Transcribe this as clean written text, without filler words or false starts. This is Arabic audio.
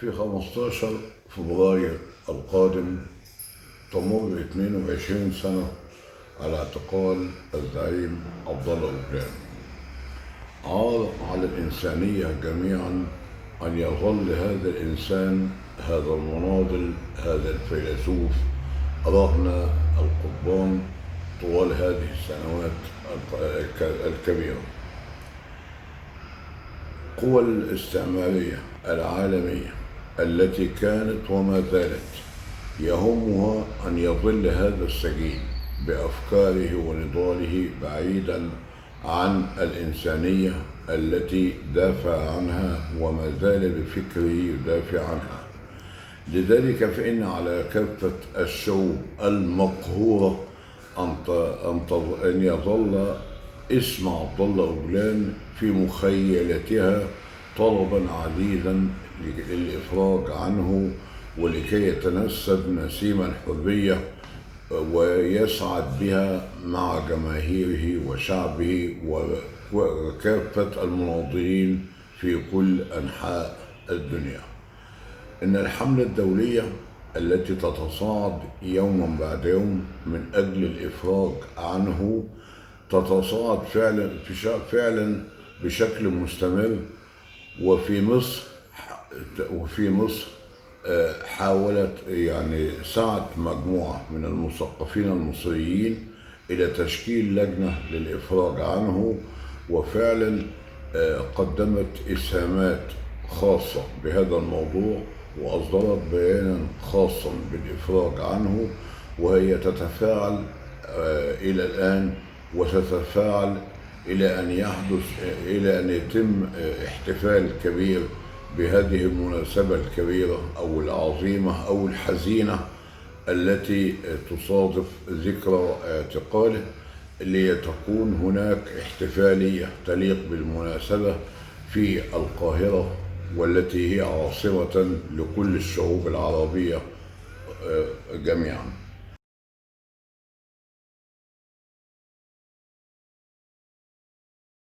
في 15 فبراير القادم تمر 22 سنة على اعتقال الزعيم عبد الله أوغلان. عار على الإنسانية جميعا أن يظل هذا الإنسان، هذا المناضل، هذا الفيلسوف رهن القضبان طوال هذه السنوات الكبيرة. القوى الاستعمارية العالمية التي كانت وما زالت يهمها أن يظل هذا السجين بأفكاره ونضاله بعيدا عن الإنسانية التي دافع عنها وما زال بفكره يدافع عنها. لذلك فإن على كافة الشعوب المقهورة أن يظل اسم عبد الله أوغلان في مخيلتها طلبا عزيزا للإفراج عنه، ولكي يتنسب نسيم الحرية ويسعد بها مع جماهيره وشعبه وكافة المناضلين في كل أنحاء الدنيا. إن الحملة الدولية التي تتصاعد يوما بعد يوم من أجل الإفراج عنه تتصاعد فعلا بشكل مستمر. وفي مصر حاولت سعت مجموعة من المثقفين المصريين إلى تشكيل لجنة للإفراج عنه، وفعلا قدمت إسهامات خاصة بهذا الموضوع وأصدرت بيانا خاصا بالإفراج عنه، وهي تتفاعل إلى الآن وتتفاعل إلى أن يتم احتفال كبير بهذه المناسبة الكبيرة أو العظيمة أو الحزينة التي تصادف ذكرى اعتقاله، لتكون هناك احتفالية تليق بالمناسبة في القاهرة، والتي هي عاصمة لكل الشعوب العربية جميعا.